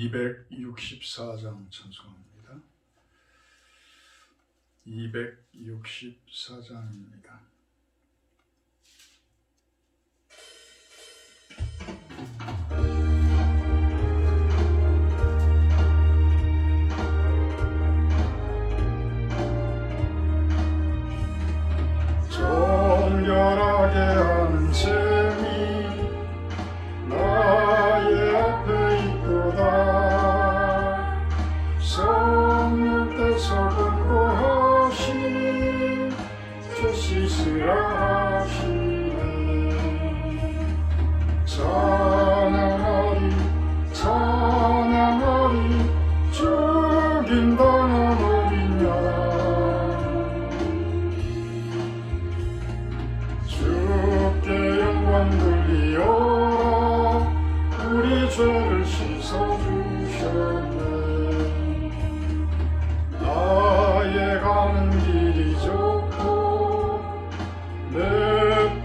264장 찬송합니다. 264장입니다. 정결하게 하는 셈이 나의 앞에 있도다. 성령께서 권고하시 죄 씻으라 하시네. 찬양하리 찬양하리 죽인다는 어린 양 주께 영광 돌리어라. 우리 죄를 씻어주셨네. 나의 가는 길이 좁고 내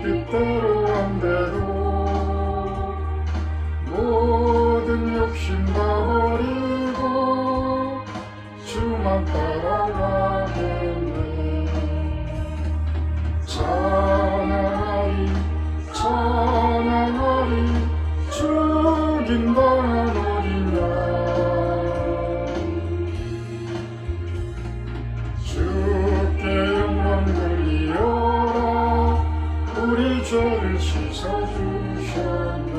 뜻대로 안돼도 모든 욕심 다 버리고 주만 따라가겠네. 찬양하리 찬양하리 죽인다는 어린 양 주께 영광 돌리어라. 우리 죄를 씻어주셨네.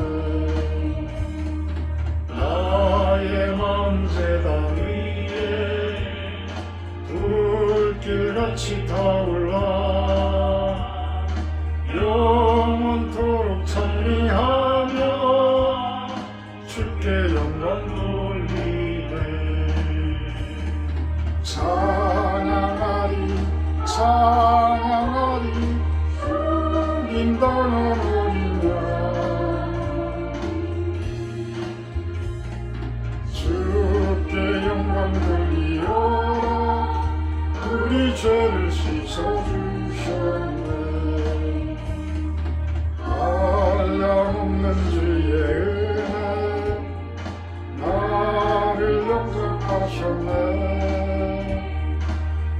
나의 마음 제단 위에 불길같이 타올라 영원토록 찬미하며 주께 영광 돌리네. 찬양하리 찬양하리 죽인다는 어린 양 주께 영광 돌리어라. 우리 죄를 씻어주셨네. 한량없는 주의 은혜 나를 영접하셨네.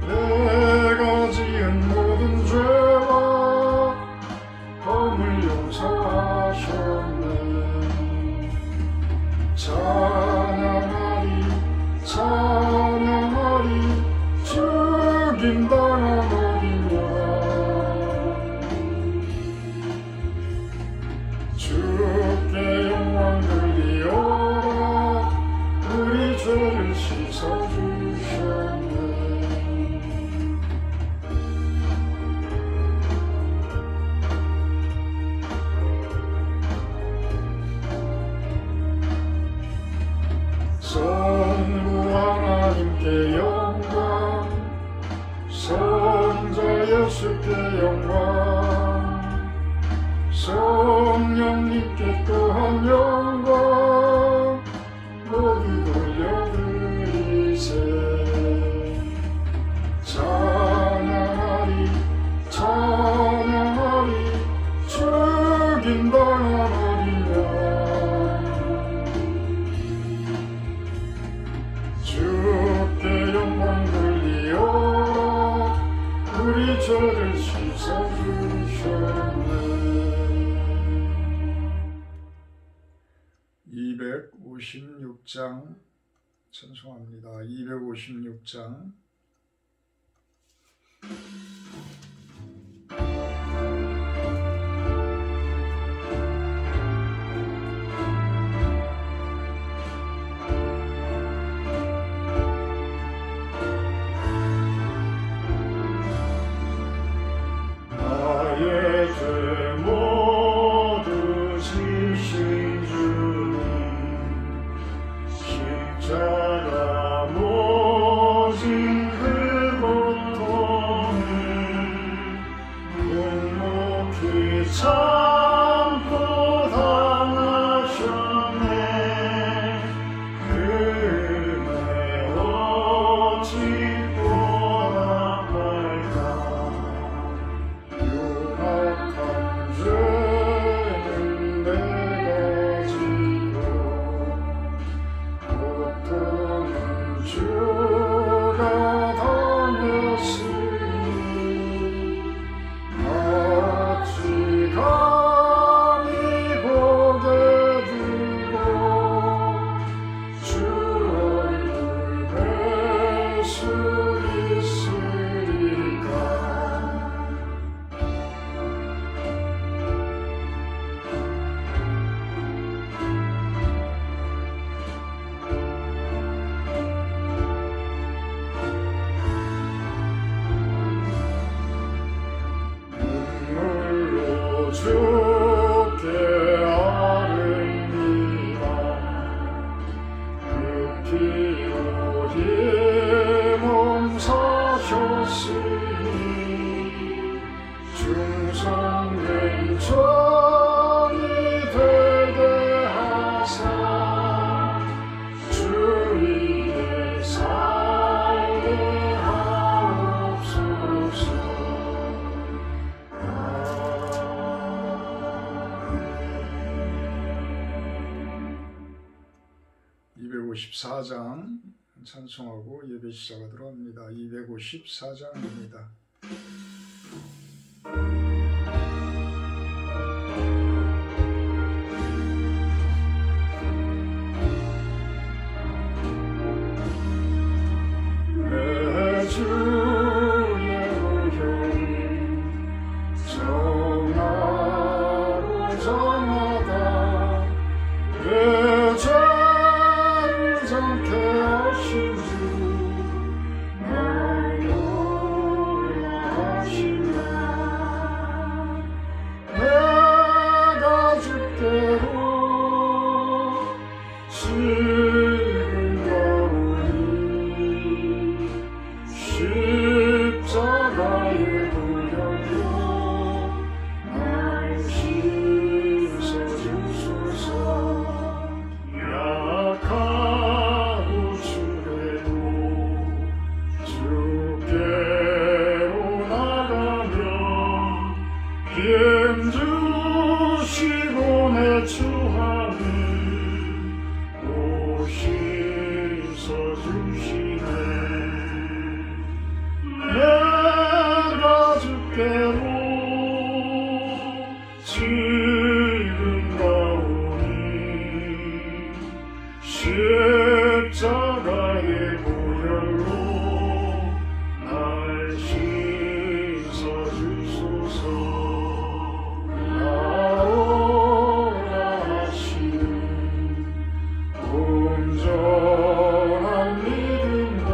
내가 지은 모든 죄와 범을 용서하셨네. 찬양하리 찬양하리 죽인다는 어린 양 주께 영광 돌리어라. 우리 죄를 씻어주셨네. 성부 하나님께 영광 성자 예수께 영광 성령님께 또한 영광 모두 돌려드리세. 찬양하리 찬양하리 죽인다는 어린 양 주께 영광 돌리어라. 우리 죄를 씻어주셨네. 256장 찬송합니다. 256장 나의 죄 모두 지신 주님 십자가 모진 그 고통을 묵묵히 참고 당하셨네. 그네 어찌 보답할까. 흉악한 죄는 내가 지고 주께 아뢰니라. 그 피로 이 몸 사셨으니 충성된 종이 되게 하사 주위에 살게 하옵소서. 254장 찬송하고 예배 시작하도록 합니다. 254장입니다. 내 주의 의형이 정하고 정하다. 내 죄를 정케 하신 주 날 구원하신다. 내가 주께로 지금가오니 십자가의 보혈로 날 씻어주소서. 약하고 주래도 주께로 나가면 힘 주시고 내 주함을 씻어주시네. 내가 주께로 지금 가오니 십자가의 보혈로 날 씻어주소서. 나오라 하시는 온전한 믿음과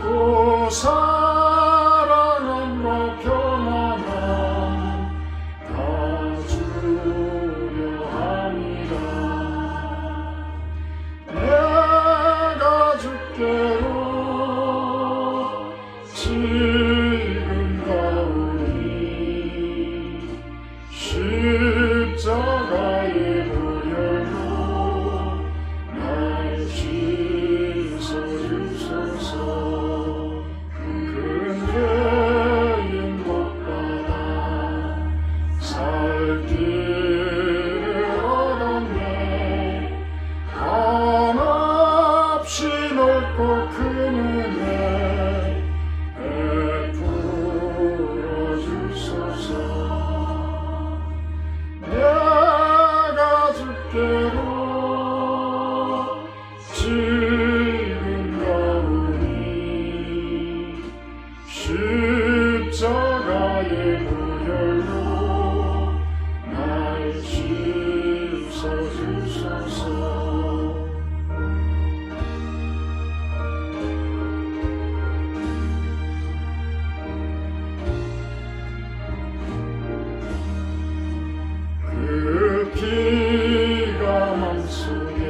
또 사랑함과 평안함 다 주려 함이라. 내가 주께로 지금 가오니 십자가의 보혈로 날 씻어주소서. 큰 죄인 복받아 살 길을 얻었네. 한없이 넓고 큰 은혜 베풀어 주소서. 내가 주께로 지금 가오니 십자가의 보혈로 날 씻어주소서. 그 피가 맘속에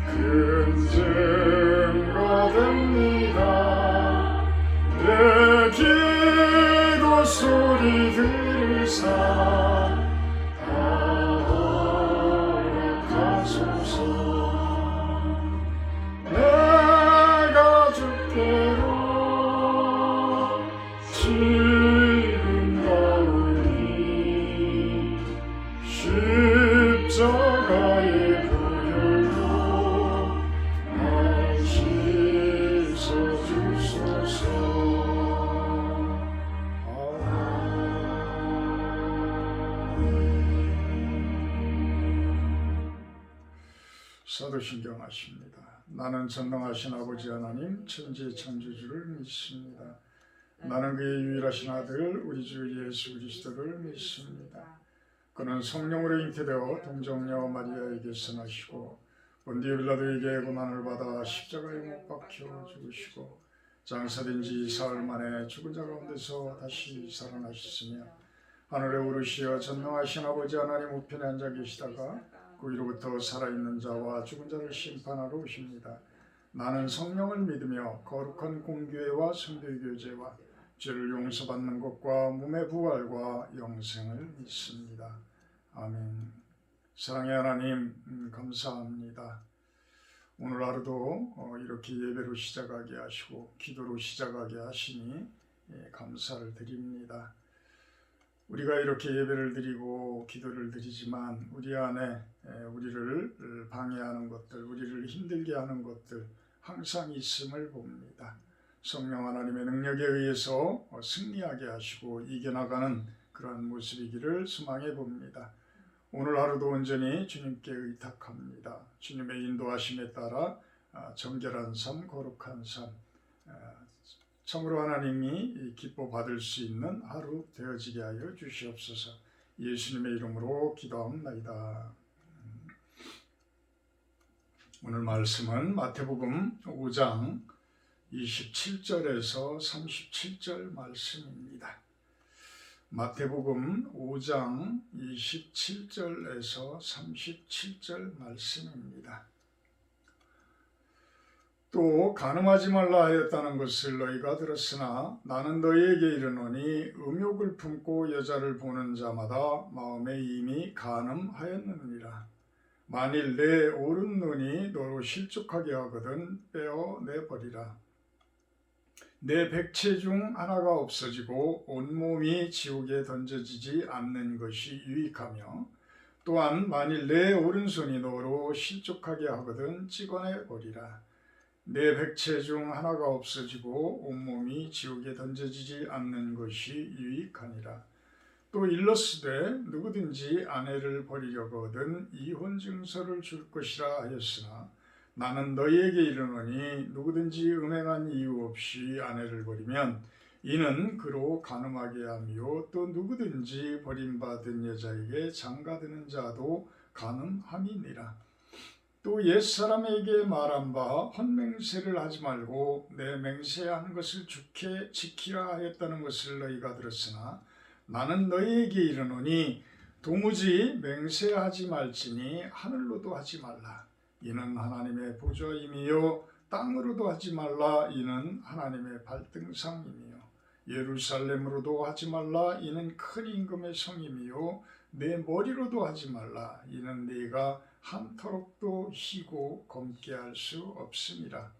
큰 증거 됩니다. 내 기도 소리 들으사 다 허락하소서. 내가 주께로 지금 가오니 십자가의 보혈로 날 씻어주소서. 사도신경 하십니다. 나는 전능하신 아버지 하나님 천지 창조주를 믿습니다. 나는 그의 유일하신 아들 우리 주 예수 그리스도를 믿습니다. 그는 성령으로 잉태되어 동정녀 마리아에게서 나시고 본디오 빌라도에게 고난을 받아 십자가에 못 박혀 죽으시고 장사된 지 사흘 만에 죽은 자 가운데서 다시 살아나셨으며 하늘에 오르시어 전능하신 아버지 하나님 우편에 앉아 계시다가 그 위로부터 살아있는 자와 죽은 자를 심판하러 오십니다. 나는 성령을 믿으며 거룩한 공교회와 성도의 교제와 죄를 용서받는 것과 몸의 부활과 영생을 믿습니다. 아멘. 사랑의 하나님 감사합니다. 오늘 하루도 이렇게 예배로 시작하게 하시고 기도로 시작하게 하시니 감사를 드립니다. 우리가 이렇게 예배를 드리고 기도를 드리지만 우리 안에 우리를 방해하는 것들, 우리를 힘들게 하는 것들 항상 있음을 봅니다. 성령 하나님의 능력에 의해서 승리하게 하시고 이겨나가는 그러한 모습이기를 소망해 봅니다. 오늘 하루도 온전히 주님께 의탁합니다. 주님의 인도하심에 따라 정결한 삶, 거룩한 삶, 참으로 하나님이 기뻐 받을 수 있는 하루 되어지게 하여 주시옵소서. 예수님의 이름으로 기도합니다. 오늘 말씀은 마태복음 5장 27절에서 37절 말씀입니다. 마태복음 5장 27절에서 37절 말씀입니다. 또 간음하지 말라 하였다는 것을 너희가 들었으나 나는 너희에게 이르노니 음욕을 품고 여자를 보는 자마다 마음에 이미 간음하였느니라. 만일 내 오른 눈이 너로 실족하게 하거든 빼어내버리라. 내 백체 중 하나가 없어지고 온몸이 지옥에 던져지지 않는 것이 유익하며 또한 만일 내 오른손이 너로 실족하게 하거든 찍어내버리라. 내 백체 중 하나가 없어지고 온몸이 지옥에 던져지지 않는 것이 유익하니라. 또 일렀으되 누구든지 아내를 버리려거든 이혼 증서를 줄 것이라 하였으나 나는 너희에게 이르노니 누구든지 음행한 이유 없이 아내를 버리면 이는 그로 간음하게 하며 또 누구든지 버림받은 여자에게 장가드는 자도 간음함이니라. 또 옛사람에게 말한 바 헛맹세를 하지 말고 내 맹세한 것을 주께 지키라 하였다는 것을 너희가 들었으나 나는 너희에게 이르노니 도무지 맹세하지 말지니 하늘로도 하지 말라. 이는 하나님의 보좌임이요 땅으로도 하지 말라. 이는 하나님의 발등상이며 예루살렘으로도 하지 말라. 이는 큰 임금의 성임이요 내 머리로도 하지 말라. 이는 네가 한터럭도 희고 검게 할 수 없음이라.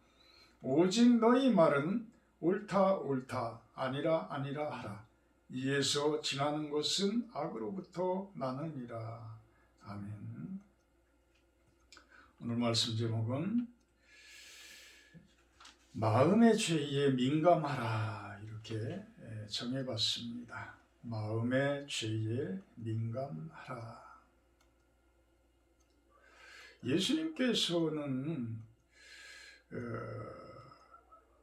오직 너희 말은 옳다 옳다 아니라 아니라 하라. 이에서 지나는 것은 악으로부터 나느니라. 아멘. 오늘 말씀 제목은 마음의 죄에 민감하라 이렇게 정해봤습니다. 마음의 죄에 민감하라. 예수님께서는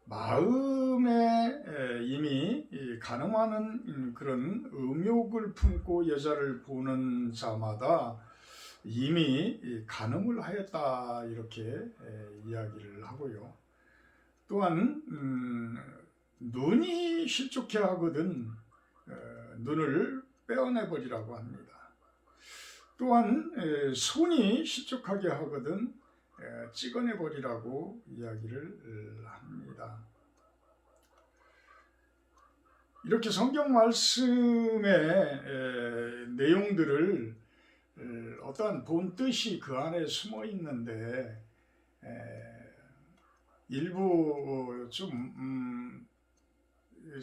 마음에 이미 간음하는 그런 음욕을 품고 여자를 보는 자마다 이미 간음을 하였다 이렇게 이야기를 하고요. 또한 눈이 실족해 하거든 눈을 빼어내버리라고 합니다. 또한 손이 실족하게 하거든 찍어내버리라고 이야기를 합니다. 이렇게 성경 말씀의 내용들을 어떠한 본 뜻이 그 안에 숨어 있는데 일부 좀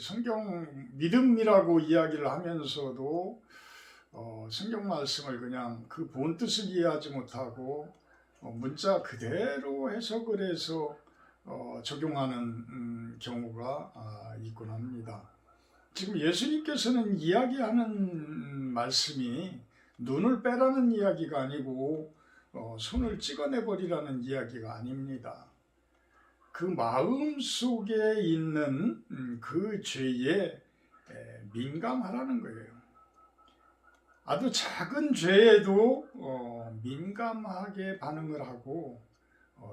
성경 믿음이라고 이야기를 하면서도 성경 말씀을 그냥 그 본 뜻을 이해하지 못하고 문자 그대로 해석을 해서 적용하는 경우가 있곤 합니다. 지금 예수님께서는 이야기하는 말씀이 눈을 빼라는 이야기가 아니고 손을 찍어내버리라는 이야기가 아닙니다. 그 마음 속에 있는 그 죄에 민감하라는 거예요. 아주 작은 죄에도 민감하게 반응을 하고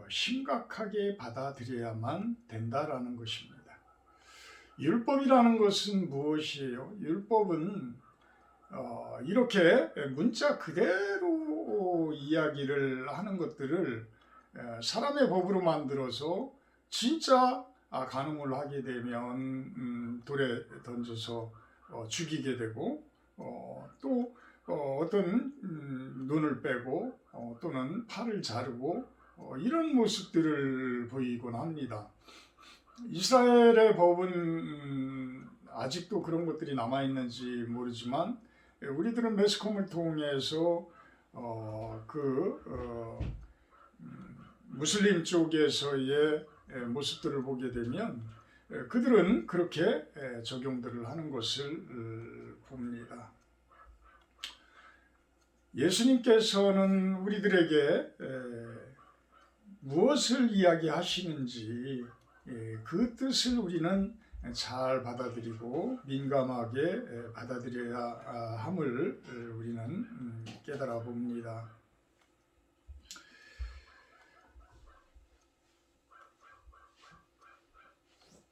심각하게 받아들여야만 된다라는 것입니다. 율법이라는 것은 무엇이에요? 율법은 이렇게 문자 그대로 이야기를 하는 것들을 사람의 법으로 만들어서 진짜 간음을 하게 되면 돌에 던져서 죽이게 되고 또 어떤 눈을 빼고 또는 팔을 자르고 이런 모습들을 보이곤 합니다. 이스라엘의 법은 아직도 그런 것들이 남아있는지 모르지만 우리들은 매스컴을 통해서 무슬림 쪽에서의 모습들을 보게 되면 그들은 그렇게 적용들을 하는 것을 봅니다. 예수님께서는 우리들에게 무엇을 이야기하시는지 그 뜻을 우리는 잘 받아들이고 민감하게 받아들여야 함을 우리는 깨달아 봅니다.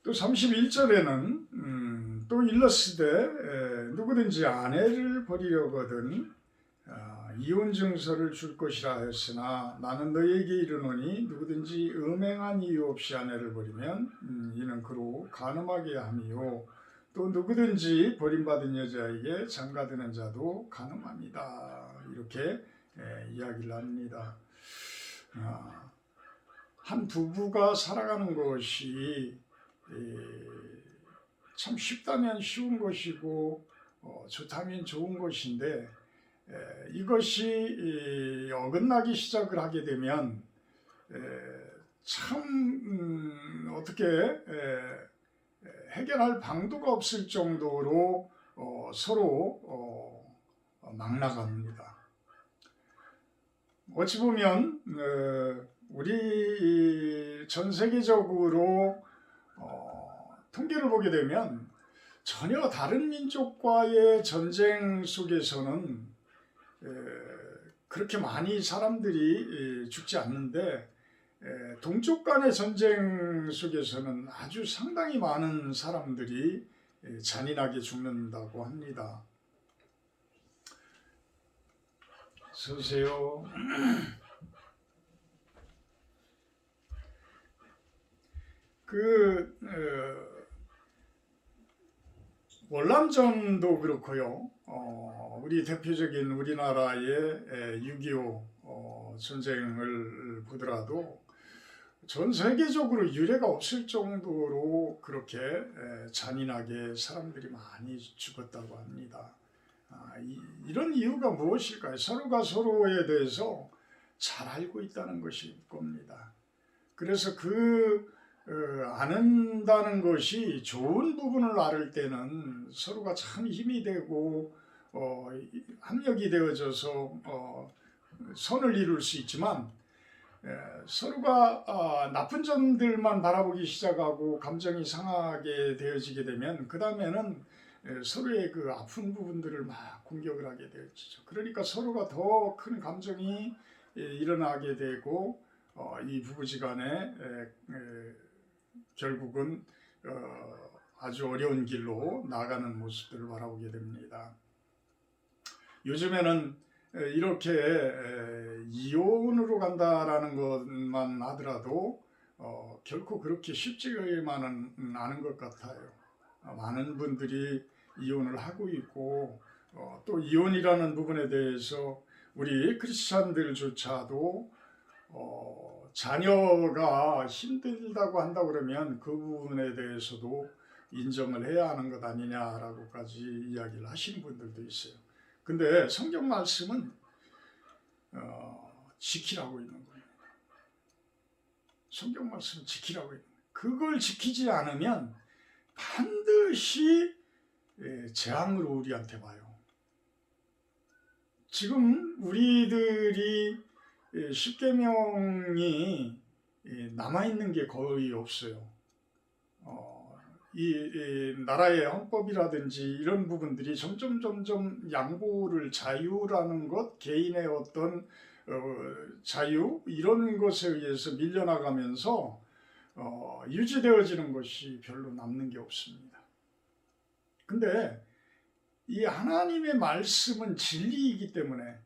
또 31절에는 또 일러스되 누구든지 아내를 버리려거든 이혼 증서를 줄 것이라 하였으나 나는 너희에게 이르노니 누구든지 음행한 이유 없이 아내를 버리면 이는 그로 간음하게 함이요 또 누구든지 버림받은 여자에게 장가드는 자도 간음합니다. 이렇게 이야기를 합니다. 한 부부가 살아가는 것이 참 쉽다면 쉬운 것이고 좋다면 좋은 것인데 이것이 어긋나기 시작을 하게 되면 참 어떻게 해결할 방도가 없을 정도로 서로 막 나갑니다. 어찌 보면 우리 전 세계적으로 통계를 보게 되면 전혀 다른 민족과의 전쟁 속에서는 그렇게 많이 사람들이 죽지 않는데 동족 간의 전쟁 속에서는 아주 상당히 많은 사람들이 잔인하게 죽는다고 합니다. 서세요. 월남전도 그렇고요. 우리 대표적인 우리나라의 6.25 전쟁을 보더라도 전 세계적으로 유례가 없을 정도로 그렇게 잔인하게 사람들이 많이 죽었다고 합니다. 이런 이유가 무엇일까요? 서로가 서로에 대해서 잘 알고 있다는 것일 겁니다. 그래서 아는다는 것이 좋은 부분을 알을 때는 서로가 참 힘이 되고 합력이 되어져서 선을 이룰 수 있지만 서로가 나쁜 점들만 바라보기 시작하고 감정이 상하게 되어지게 되면 그 다음에는 서로의 그 아픈 부분들을 막 공격을 하게 되죠. 그러니까 서로가 더 큰 감정이 일어나게 되고 이 부부지간에 결국은 아주 어려운 길로 나가는 모습들을 바라보게 됩니다. 요즘에는 이렇게 이혼으로 간다라는 것만 하더라도 결코 그렇게 쉽지만은 않은 것 같아요. 많은 분들이 이혼을 하고 있고 또 이혼이라는 부분에 대해서 우리 크리스찬들조차도 자녀가 힘들다고 한다 그러면 그 부분에 대해서도 인정을 해야 하는 것 아니냐라고까지 이야기를 하시는 분들도 있어요. 근데 성경 말씀은 지키라고 있는 거예요. 성경 말씀은 지키라고 있는 거예요. 그걸 지키지 않으면 반드시 재앙으로 우리한테 와요. 지금 우리들이 10계명이 남아있는 게 거의 없어요. 이 나라의 헌법이라든지 이런 부분들이 점점 양보를 자유라는 것, 개인의 어떤 자유 이런 것에 의해서 밀려나가면서 유지되어지는 것이 별로 남는 게 없습니다. 근데 이 하나님의 말씀은 진리이기 때문에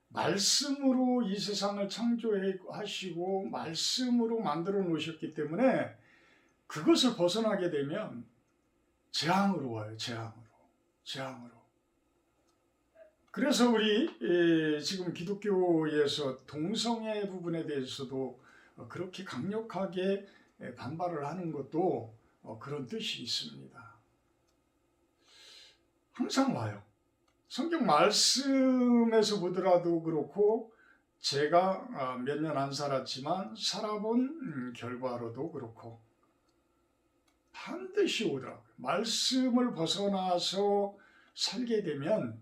말씀으로 이 세상을 창조하시고 말씀으로 만들어 놓으셨기 때문에 그것을 벗어나게 되면 재앙으로 와요. 재앙으로. 그래서 우리 지금 기독교에서 동성애 부분에 대해서도 그렇게 강력하게 반발을 하는 것도 그런 뜻이 있습니다. 항상 와요. 성경 말씀에서 보더라도 그렇고 제가 몇 년 안 살았지만 살아본 결과로도 그렇고 반드시 오더라고요. 말씀을 벗어나서 살게 되면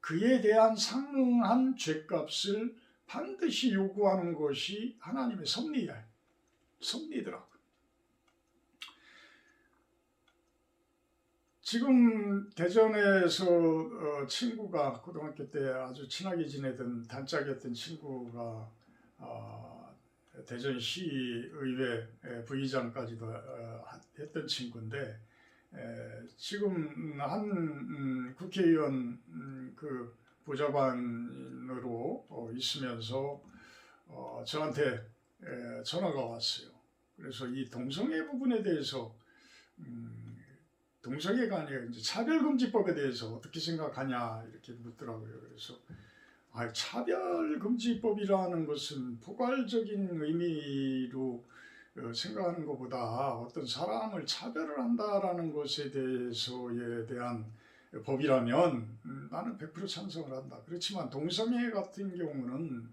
그에 대한 상응한 죗값을 반드시 요구하는 것이 하나님의 섭리더라고요. 지금 대전에서 친구가 고등학교 때 아주 친하게 지내던 단짝이었던 친구가 대전시의회 부의장까지도 했던 친구인데 지금 한 국회의원 그 보좌관으로 있으면서 저한테 전화가 왔어요. 그래서 이 동성애 부분에 대해서 동성애가 아니라 이제 차별금지법에 대해서 어떻게 생각하냐 이렇게 묻더라고요. 그래서 차별금지법이라는 것은 포괄적인 의미로 생각하는 것보다 어떤 사람을 차별을 한다라는 것에 대해서에 대한 법이라면 나는 100% 찬성을 한다. 그렇지만 동성애 같은 경우는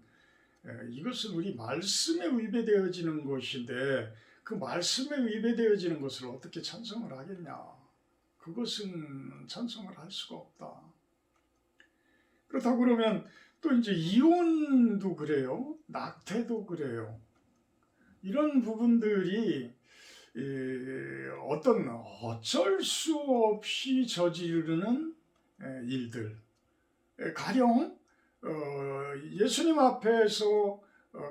이것은 우리 말씀에 위배되어지는 것인데 그 말씀에 위배되어지는 것을 어떻게 찬성을 하겠냐. 그것은 찬성을 할 수가 없다. 그렇다고 그러면 또 이제 이혼도 그래요. 낙태도 그래요. 이런 부분들이 어쩔 수 없이 저지르는 일들. 가령 예수님 앞에서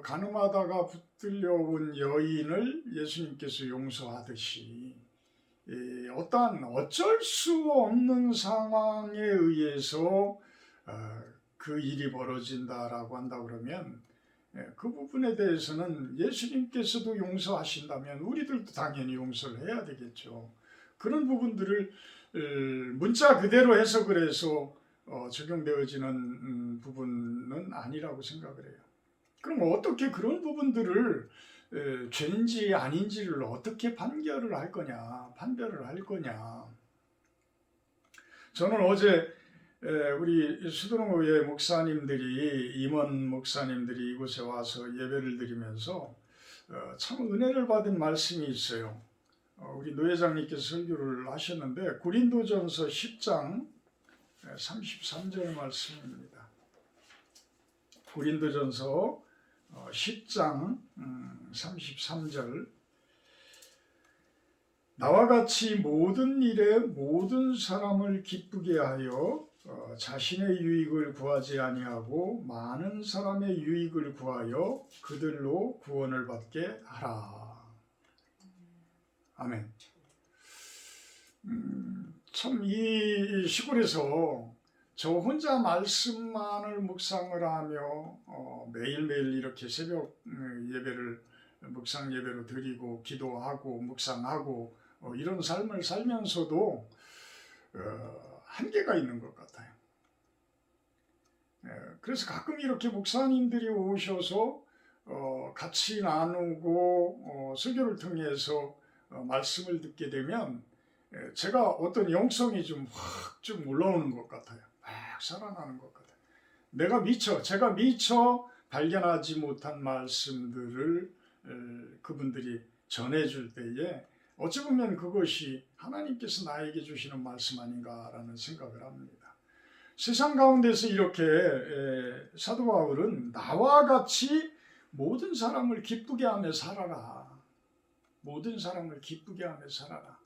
간음하다가 붙들려온 여인을 예수님께서 용서하듯이 어떠한 어쩔 수 없는 상황에 의해서 그 일이 벌어진다라고 한다 그러면 그 부분에 대해서는 예수님께서도 용서하신다면 우리들도 당연히 용서를 해야 되겠죠. 그런 부분들을 문자 그대로 해석을 해서 적용되어지는 부분은 아니라고 생각을 해요. 그럼 어떻게 그런 부분들을 죄인지 아닌지를 어떻게 판별을 할 거냐. 저는 어제 우리 수도노회 목사님들이 임원 목사님들이 이곳에 와서 예배를 드리면서 참 은혜를 받은 말씀이 있어요. 우리 노 회장님께서 설교를 하셨는데 고린도전서 10장 33절 말씀입니다. 고린도전서 10장 33절 나와 같이 모든 일에 모든 사람을 기쁘게 하여 자신의 유익을 구하지 아니하고 많은 사람의 유익을 구하여 그들로 구원을 받게 하라. 아멘. 참 이 시골에서 저 혼자 말씀만을 묵상을 하며 매일매일 이렇게 새벽 예배를 묵상 예배로 드리고 기도하고 묵상하고 이런 삶을 살면서도 한계가 있는 것 같아요. 그래서 가끔 이렇게 목사님들이 오셔서 같이 나누고 설교를 통해서 말씀을 듣게 되면 제가 어떤 영성이 좀 확 좀 올라오는 것 같아요. 막 살아나는 것 같아요. 제가 미처 발견하지 못한 말씀들을 그분들이 전해줄 때에 어찌 보면 그것이 하나님께서 나에게 주시는 말씀 아닌가라는 생각을 합니다. 세상 가운데서 이렇게 사도 바울은 나와 같이 모든 사람을 기쁘게 하며 살아라. 모든 사람을 기쁘게 하며 살아라.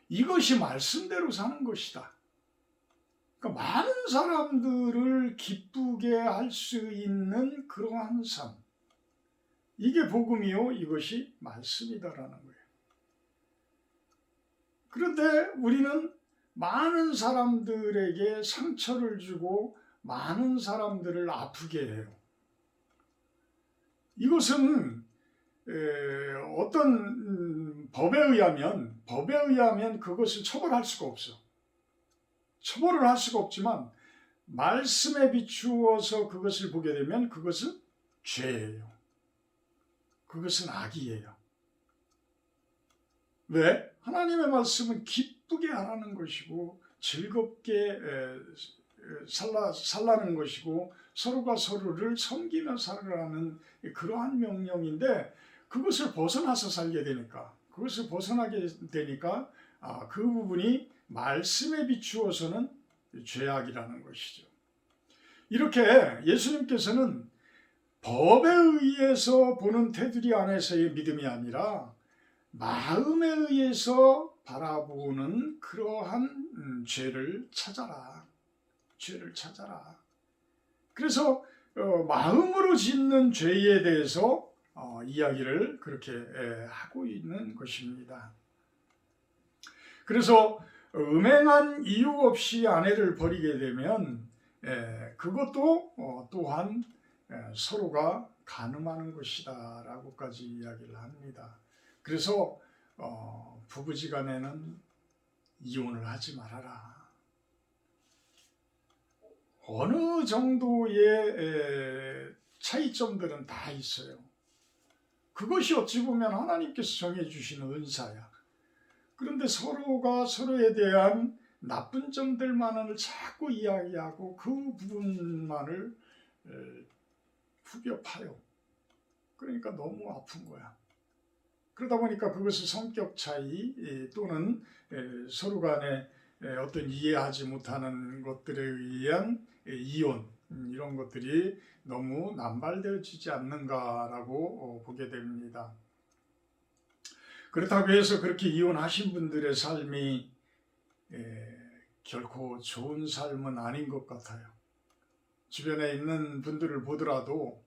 이것이 말씀대로 사는 것이다. 그러니까 많은 사람들을 기쁘게 할 수 있는 그러한 삶. 이게 복음이요. 이것이 말씀이다라는 거예요. 그런데 우리는 많은 사람들에게 상처를 주고 많은 사람들을 아프게 해요. 이것은 어떤 법에 의하면 그것을 처벌할 수가 없어. 처벌을 할 수가 없지만 말씀에 비추어서 그것을 보게 되면 그것은 죄예요. 그것은 악이에요. 왜? 하나님의 말씀은 기쁘게 하라는 것이고 즐겁게 살라는 것이고 서로가 서로를 섬기며 살아가는 그러한 명령인데 그것을 벗어나서 살게 되니까 그것을 벗어나게 되니까 그 부분이 말씀에 비추어서는 죄악이라는 것이죠. 이렇게 예수님께서는 법에 의해서 보는 테두리 안에서의 믿음이 아니라 마음에 의해서 바라보는 그러한 죄를 찾아라. 죄를 찾아라. 그래서 마음으로 짓는 죄에 대해서 이야기를 그렇게 하고 있는 것입니다. 그래서 음행한 이유 없이 아내를 버리게 되면 그것도 또한 서로가 간음하는 것이다 라고까지 이야기를 합니다. 그래서 부부지간에는 이혼을 하지 말아라. 어느 정도의 차이점들은 다 있어요. 그것이 어찌 보면 하나님께서 정해주시는 은사야. 그런데 서로가 서로에 대한 나쁜 점들만을 자꾸 이야기하고 그 부분만을 후벼 파요. 그러니까 너무 아픈 거야. 그러다 보니까 그것을 성격 차이 또는 서로 간에 어떤 이해하지 못하는 것들에 의한 이혼 이런 것들이 너무 남발되어지지 않는가라고 보게 됩니다. 그렇다고 해서 그렇게 이혼하신 분들의 삶이 결코 좋은 삶은 아닌 것 같아요. 주변에 있는 분들을 보더라도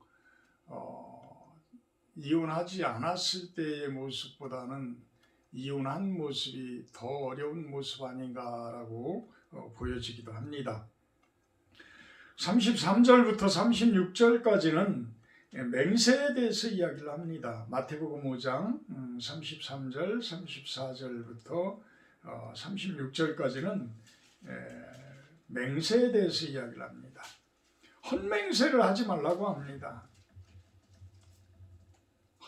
이혼하지 않았을 때의 모습보다는 이혼한 모습이 더 어려운 모습 아닌가라고 보여지기도 합니다. 33절부터 36절까지는 맹세에 대해서 이야기를 합니다. 마태복음 5장 33절, 34절부터 36절까지는 맹세에 대해서 이야기를 합니다. 헛맹세를 하지 말라고 합니다.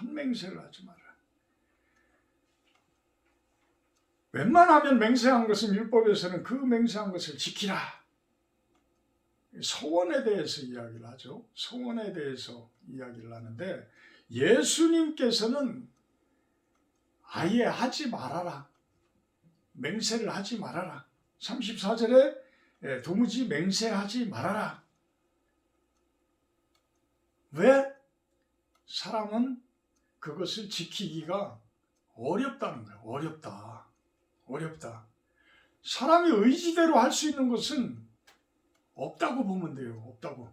헛맹세를 하지 마라. 웬만하면 맹세한 것은 율법에서는 그 맹세한 것을 지키라. 서원에 대해서 이야기를 하죠. 서원에 대해서 이야기를 하는데 예수님께서는 아예 하지 말아라. 맹세를 하지 말아라. 34절에 도무지 맹세하지 말아라. 왜? 사람은 그것을 지키기가 어렵다는 거예요. 어렵다. 사람이 의지대로 할 수 있는 것은 없다고 보면 돼요. 없다고.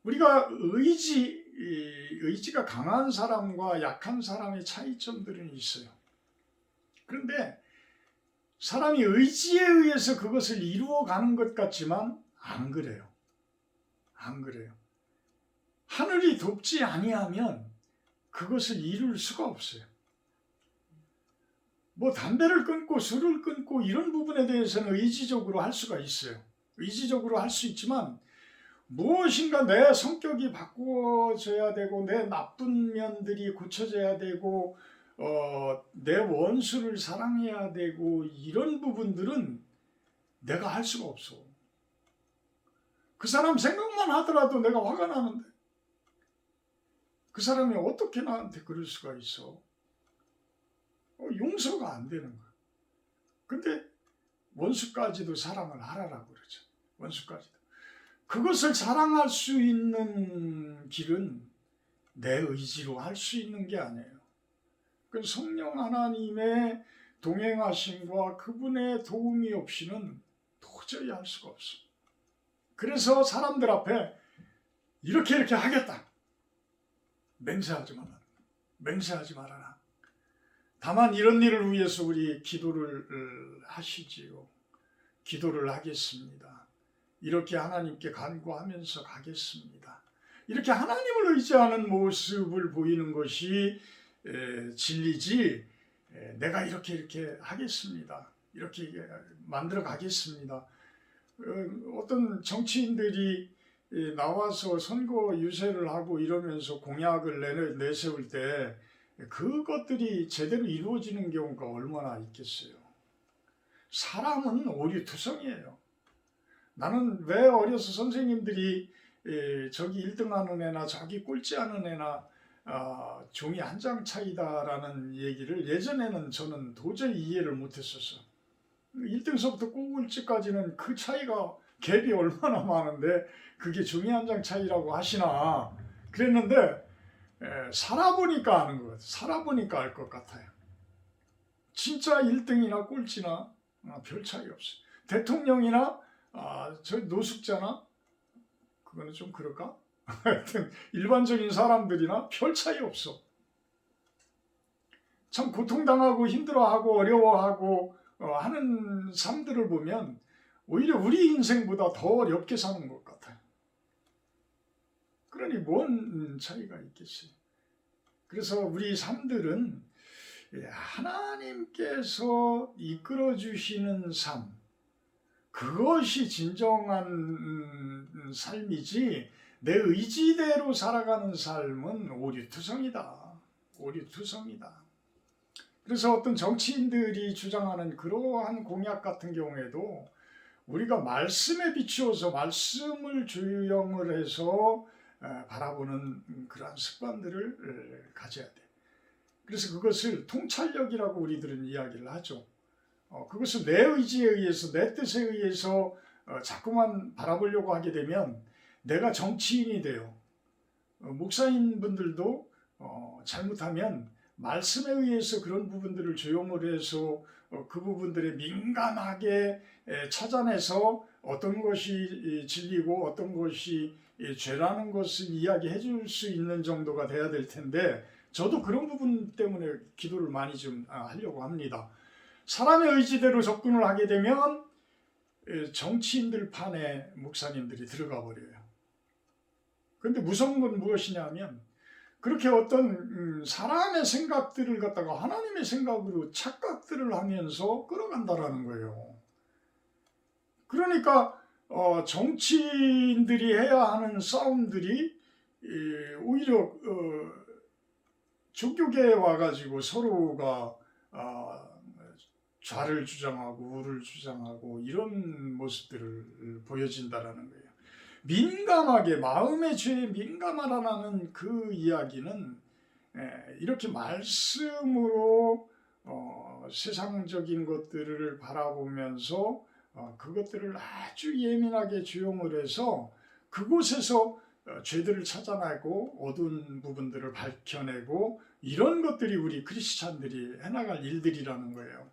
우리가 의지가 강한 사람과 약한 사람의 차이점들은 있어요. 그런데 사람이 의지에 의해서 그것을 이루어가는 것 같지만 안 그래요. 하늘이 돕지 아니하면 그것을 이룰 수가 없어요. 뭐 담배를 끊고 술을 끊고 이런 부분에 대해서는 의지적으로 할 수가 있어요. 의지적으로 할 수 있지만 무엇인가 내 성격이 바꾸어져야 되고 내 나쁜 면들이 고쳐져야 되고 내 원수를 사랑해야 되고 이런 부분들은 내가 할 수가 없어. 그 사람 생각만 하더라도 내가 화가 나는데 그 사람이 어떻게 나한테 그럴 수가 있어? 용서가 안 되는 거야. 근데 원수까지도 사랑을 하라고 그러죠. 원수까지도. 그것을 사랑할 수 있는 길은 내 의지로 할 수 있는 게 아니에요. 그 성령 하나님의 동행하심과 그분의 도움이 없이는 도저히 할 수가 없어. 그래서 사람들 앞에 이렇게 하겠다. 맹세하지 말아라. 다만 이런 일을 위해서 우리 기도를 하시지요. 기도를 하겠습니다. 이렇게 하나님께 간구하면서 가겠습니다. 이렇게 하나님을 의지하는 모습을 보이는 것이 진리지, 내가 이렇게 하겠습니다. 이렇게 만들어 가겠습니다. 어떤 정치인들이 나와서 선거 유세를 하고 이러면서 공약을 내세울 때 그것들이 제대로 이루어지는 경우가 얼마나 있겠어요. 사람은 오류투성이에요. 나는 왜 어려서 선생님들이 저기 1등하는 애나 저기 꼴찌하는 애나 종이 한 장 차이다라는 얘기를 예전에는 저는 도저히 이해를 못했었어. 1등서부터 꼴찌까지는 그 차이가 갭이 얼마나 많은데 그게 종이 한 장 차이라고 하시나 그랬는데 살아보니까 아는 것 같아요. 살아보니까 알 것 같아요. 진짜 1등이나 꼴찌나 별 차이 없어요. 대통령이나 저 노숙자나 그거는 좀 그럴까? 하여튼 일반적인 사람들이나 별 차이 없어. 참 고통당하고 힘들어하고 어려워하고 하는 삶들을 보면 오히려 우리 인생보다 더 어렵게 사는 것 같아요. 그러니 뭔 차이가 있겠어요. 그래서 우리 삶들은 하나님께서 이끌어 주시는 삶, 그것이 진정한 삶이지 내 의지대로 살아가는 삶은 오류투성이다. 오류투성이다. 그래서 어떤 정치인들이 주장하는 그러한 공약 같은 경우에도 우리가 말씀에 비추어서 말씀을 주영을 해서 바라보는 그러한 습관들을 가져야 돼. 그래서 그것을 통찰력이라고 우리들은 이야기를 하죠. 그것을 내 의지에 의해서 내 뜻에 의해서 자꾸만 바라보려고 하게 되면 내가 정치인이 돼요. 목사님분들도 잘못하면 말씀에 의해서 그런 부분들을 조용을 해서 그 부분들에 민감하게 찾아내서 어떤 것이 진리고 어떤 것이 죄라는 것을 이야기해 줄 수 있는 정도가 돼야 될 텐데 저도 그런 부분 때문에 기도를 많이 좀 하려고 합니다. 사람의 의지대로 접근을 하게 되면 정치인들 판에 목사님들이 들어가 버려요. 그런데 무서운 건 무엇이냐면 그렇게 어떤 사람의 생각들을 갖다가 하나님의 생각으로 착각들을 하면서 끌어간다라는 거예요. 그러니까 정치인들이 해야 하는 싸움들이 오히려 종교계에 와가지고 서로가 좌를 주장하고 우를 주장하고 이런 모습들을 보여진다라는 거예요. 민감하게 마음의 죄에 민감하라는 그 이야기는 이렇게 말씀으로 세상적인 것들을 바라보면서 그것들을 아주 예민하게 주용을 해서 그곳에서 죄들을 찾아내고 어두운 부분들을 밝혀내고 이런 것들이 우리 크리스찬들이 해나갈 일들이라는 거예요.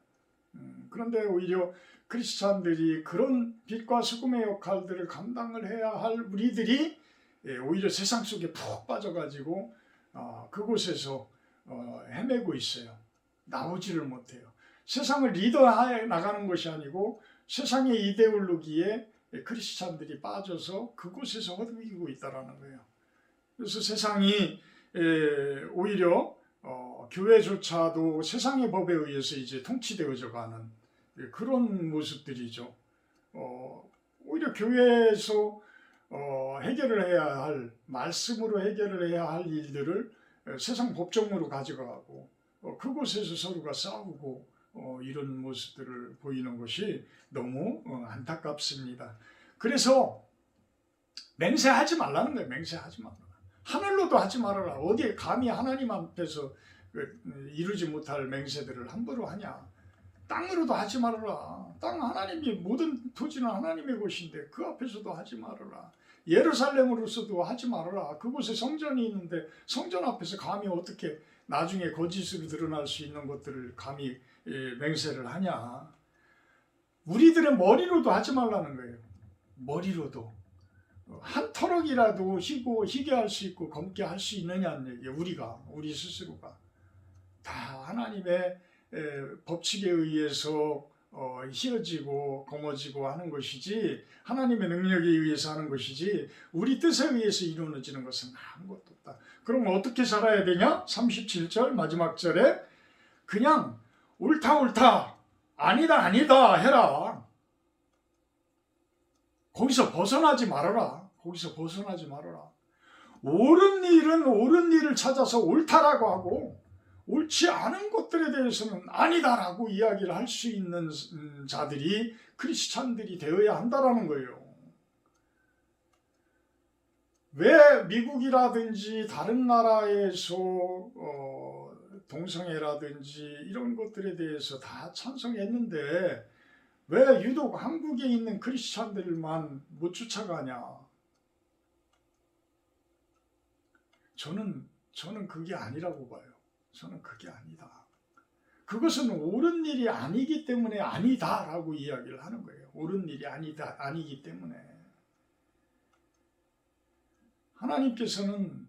그런데 오히려 크리스찬들이 그런 빛과 소금의 역할들을 감당을 해야 할 우리들이 오히려 세상 속에 푹 빠져가지고 그곳에서 헤매고 있어요. 나오지를 못해요. 세상을 리더해 나가는 것이 아니고 세상의 이데올로기에 크리스찬들이 빠져서 그곳에서 허둥이고 있다는 거예요. 그래서 세상이 오히려 교회조차도 세상의 법에 의해서 이제 통치되어져 가는 그런 모습들이죠. 오히려 교회에서 해결을 해야 할 말씀으로 해결을 해야 할 일들을 세상 법정으로 가져가고 그곳에서 서로가 싸우고 이런 모습들을 보이는 것이 너무 안타깝습니다. 그래서 맹세하지 말라는 거예요. 맹세하지 말라. 하늘로도 하지 말아라. 어디에 감히 하나님 앞에서 이루지 못할 맹세들을 함부로 하냐. 땅으로도 하지 말아라. 땅 하나님이 모든 토지는 하나님의 것인데 그 앞에서도 하지 말아라. 예루살렘으로서도 하지 말아라. 그곳에 성전이 있는데 성전 앞에서 감히 어떻게 나중에 거짓으로 드러날 수 있는 것들을 감히 맹세를 하냐. 우리들의 머리로도 하지 말라는 거예요. 머리로도. 한 터럭이라도 희게 할 수 있고 검게 할 수 있느냐는 얘기예요. 우리 스스로가. 다 하나님의 법칙에 의해서 휘어지고 거머쥐고 하는 것이지 하나님의 능력에 의해서 하는 것이지 우리 뜻에 의해서 이루어지는 것은 아무것도 없다. 그럼 어떻게 살아야 되냐? 37절 마지막 절에 그냥 옳다 옳다 아니다 아니다 해라. 거기서 벗어나지 말아라. 거기서 벗어나지 말아라. 옳은 일은 옳은 일을 찾아서 옳다라고 하고 옳지 않은 것들에 대해서는 아니다라고 이야기를 할 수 있는 자들이 크리스찬들이 되어야 한다라는 거예요. 왜 미국이라든지 다른 나라에서 동성애라든지 이런 것들에 대해서 다 찬성했는데 왜 유독 한국에 있는 크리스찬들만 못 쫓아가냐? 저는 그게 아니라고 봐요. 저는 그게 아니다. 그것은 옳은 일이 아니기 때문에 아니다라고 이야기를 하는 거예요. 옳은 일이 아니기 때문에. 하나님께서는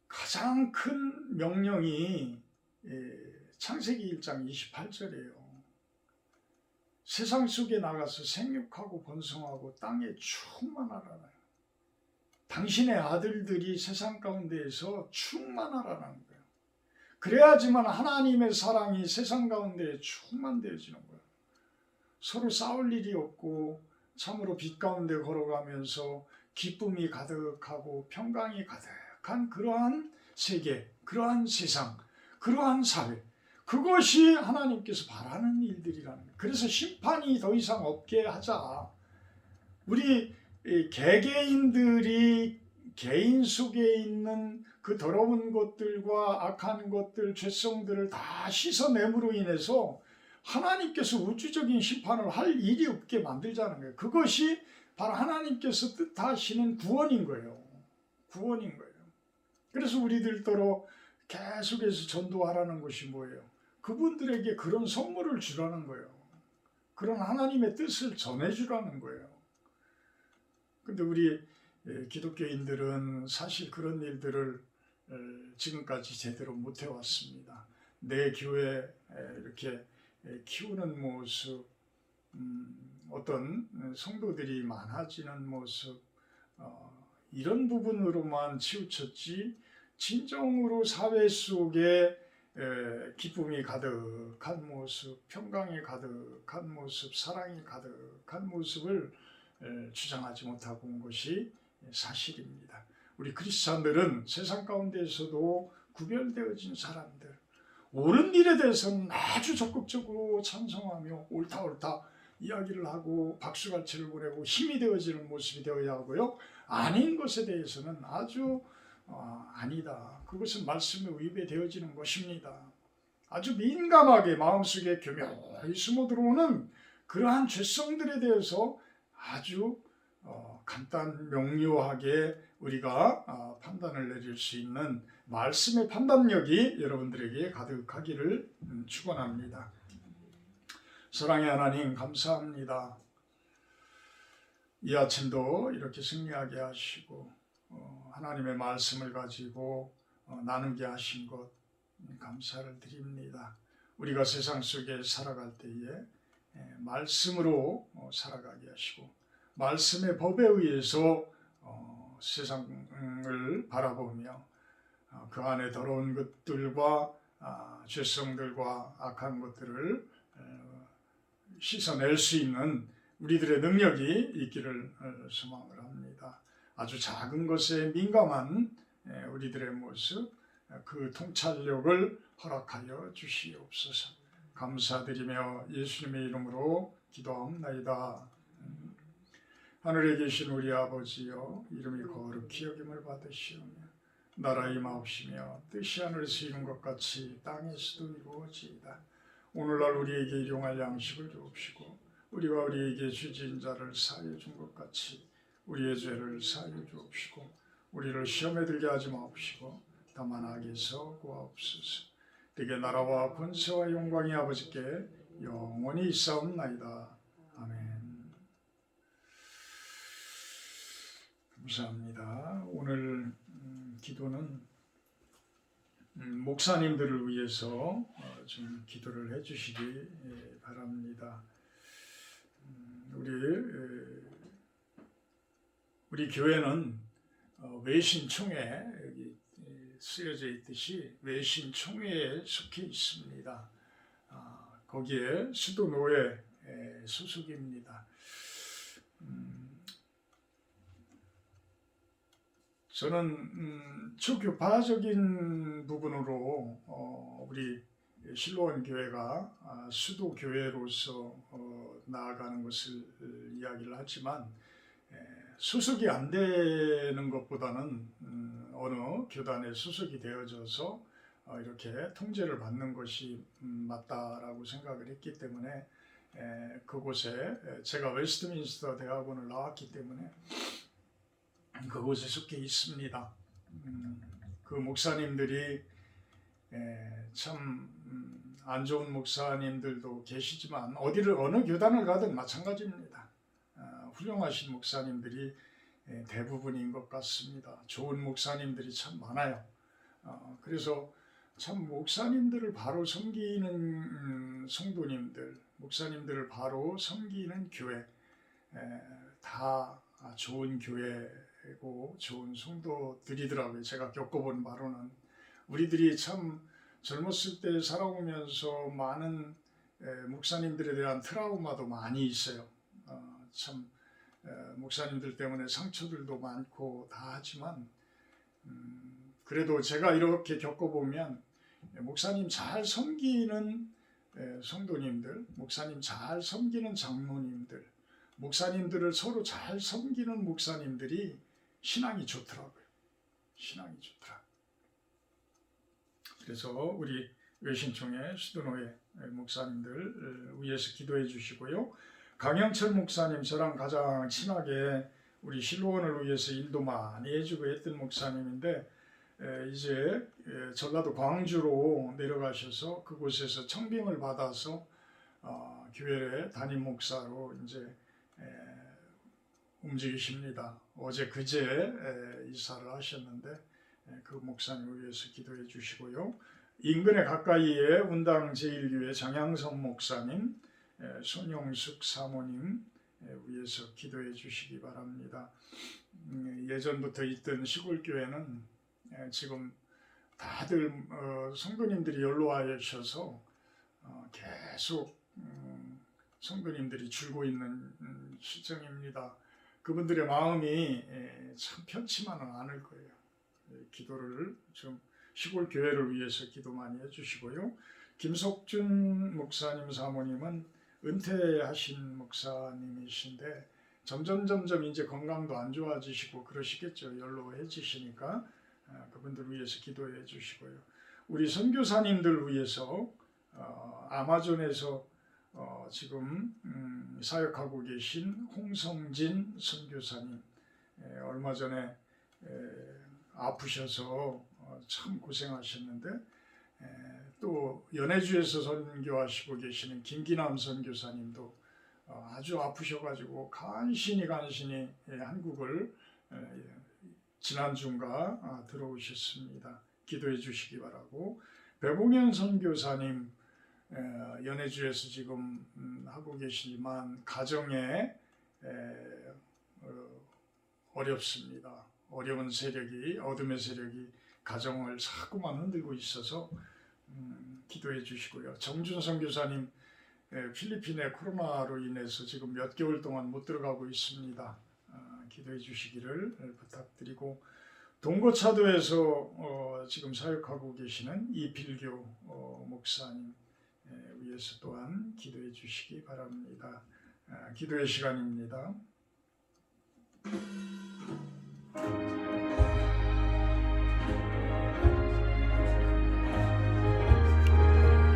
가장 큰 명령이 창세기 1장 28절이에요. 세상 속에 나가서 생육하고 번성하고 땅에 충만하라는 당신의 아들들이 세상 가운데에서 충만하라는 거예요. 그래야지만 하나님의 사랑이 세상 가운데에 충만되어지는 거예요. 서로 싸울 일이 없고 참으로 빛 가운데 걸어가면서 기쁨이 가득하고 평강이 가득한 그러한 세계, 그러한 세상, 그러한 사회, 그것이 하나님께서 바라는 일들이라는 거예요. 그래서 심판이 더 이상 없게 하자. 우리 개개인들이 개인 속에 있는 그 더러운 것들과 악한 것들, 죄성들을 다 씻어냄으로 인해서 하나님께서 우주적인 심판을 할 일이 없게 만들자는 거예요. 그것이 바로 하나님께서 뜻하시는 구원인 거예요. 구원인 거예요. 그래서 우리들더러 계속해서 전도하라는 것이 뭐예요? 그분들에게 그런 선물을 주라는 거예요. 그런 하나님의 뜻을 전해주라는 거예요. 근데 우리 기독교인들은 사실 그런 일들을 지금까지 제대로 못 해왔습니다. 내 교회 이렇게 키우는 모습, 어떤 성도들이 많아지는 모습, 이런 부분으로만 치우쳤지 진정으로 사회 속에 기쁨이 가득한 모습, 평강이 가득한 모습, 사랑이 가득한 모습을 주장하지 못하고 온 것이 사실입니다. 우리 크리스찬들은 세상 가운데에서도 구별되어진 사람들, 옳은 일에 대해서는 아주 적극적으로 찬성하며 옳다 옳다 이야기를 하고 박수갈채를 보내고 힘이 되어지는 모습이 되어야 하고요. 아닌 것에 대해서는 아주 아니다. 그것은 말씀에 위배되어지는 것입니다. 아주 민감하게 마음속에 교묘히 숨어 들어오는 그러한 죄성들에 대해서 아주 간단 명료하게 우리가 판단을 내릴 수 있는 말씀의 판단력이 여러분들에게 가득하기를 축원합니다. 사랑의 하나님 감사합니다. 이 아침도 이렇게 승리하게 하시고 하나님의 말씀을 가지고 나누게 하신 것 감사를 드립니다. 우리가 세상 속에 살아갈 때에 말씀으로 살아가게 하시고 말씀의 법에 의해서 세상을 바라보며 그 안에 더러운 것들과 죄성들과 악한 것들을 씻어낼 수 있는 우리들의 능력이 있기를 소망을 합니다. 아주 작은 것에 민감한 우리들의 모습, 그 통찰력을 허락하여 주시옵소서. 감사드리며 예수님의 이름으로 기도하옵나이다. 하늘에 계신 우리 아버지여, 이름이 거룩히 여김을 받으시오며 나라의 임하옵시며 뜻이 하늘에서 이룬 것 같이 땅에서도 이루어지이다. 오늘날 우리에게 일용할 양식을 주옵시고 우리가 우리에게 죄지은 자를 사하여 준 것 같이 우리의 죄를 사하여 주옵시고 우리를 시험에 들게 하지 마옵시고 다만 악에서 구하옵소서. 되게 나라와 권세와 영광이 아버지께 영원히 있사옵나이다. 아멘. 감사합니다. 오늘 기도는 목사님들을 위해서 좀 기도를 해주시기 바랍니다. 우리 교회는 외신총회 여기 쓰여져 있듯이 외신총회에 속해 있습니다. 거기에 수도노회 소속입니다. 저는 초교파적인 부분으로 우리 실로원 교회가 수도 교회로서 나아가는 것을 이야기를 하지만 소속이 안 되는 것보다는 어느 교단에 소속이 되어져서 이렇게 통제를 받는 것이 맞다라고 생각을 했기 때문에 그곳에 제가 웨스트민스터 대학원을 나왔기 때문에 그곳에 속해 있습니다. 그 목사님들이 참 안 좋은 목사님들도 계시지만 어느 교단을 가든 마찬가지입니다. 훌륭하신 목사님들이 대부분인 것 같습니다. 좋은 목사님들이 참 많아요. 그래서 참 목사님들을 바로 섬기는 성도님들, 목사님들을 바로 섬기는 교회, 다 좋은 교회고 좋은 성도들이더라고요. 제가 겪어본 바로는 우리들이 참 젊었을 때 살아오면서 많은 목사님들에 대한 트라우마도 많이 있어요. 참 목사님들 때문에 상처들도 많고 다 하지만 그래도 제가 이렇게 겪어보면 목사님 잘 섬기는 성도님들, 목사님 잘 섬기는 장로님들, 목사님들을 서로 잘 섬기는 목사님들이 신앙이 좋더라고요. 신앙이 좋더라. 그래서 우리 외신총회 수도노회 목사님들 위해서 기도해 주시고요. 강영철 목사님, 저랑 가장 친하게 우리 실로원을 위해서 일도 많이 해주고 했던 목사님인데 이제 전라도 광주로 내려가셔서 그곳에서 청빙을 받아서 교회 담임 목사로 이제 움직이십니다. 어제 그제 이사를 하셨는데 그 목사님을 위해서 기도해 주시고요. 인근에 가까이에 운당 제1교회 장양선 목사님, 손용숙 사모님 위해서 기도해 주시기 바랍니다. 예전부터 있던 시골교회는 지금 다들 성도님들이 연로하셔서 계속 성도님들이 줄고 있는 시점입니다. 그분들의 마음이 참 편치만은 않을 거예요. 기도를 좀 시골 교회를 위해서 기도 많이 해주시고요. 김석준 목사님 사모님은 은퇴하신 목사님이신데 점점 이제 건강도 안 좋아지시고 그러시겠죠. 연로해지시니까 그분들 위해서 기도해 주시고요. 우리 선교사님들 위해서 아마존에서 지금 사역하고 계신 홍성진 선교사님 얼마 전에 아프셔서 참 고생하셨는데 또 연해주에서 선교하시고 계시는 김기남 선교사님도 아주 아프셔가지고 간신히 한국을 지난주인가 들어오셨습니다. 기도해 주시기 바라고. 배봉현 선교사님 연해주에서 지금 하고 계시지만 가정에 어렵습니다. 어려운 세력이, 어둠의 세력이 가정을 자꾸만 흔들고 있어서 기도해 주시고요. 정준 선교사님 필리핀의 코로나로 인해서 지금 몇 개월 동안 못 들어가고 있습니다. 기도해 주시기를 부탁드리고, 동거차도에서 지금 사역하고 계시는 이필교 목사님 위해서 또한 기도해 주시기 바랍니다. 기도의 시간입니다.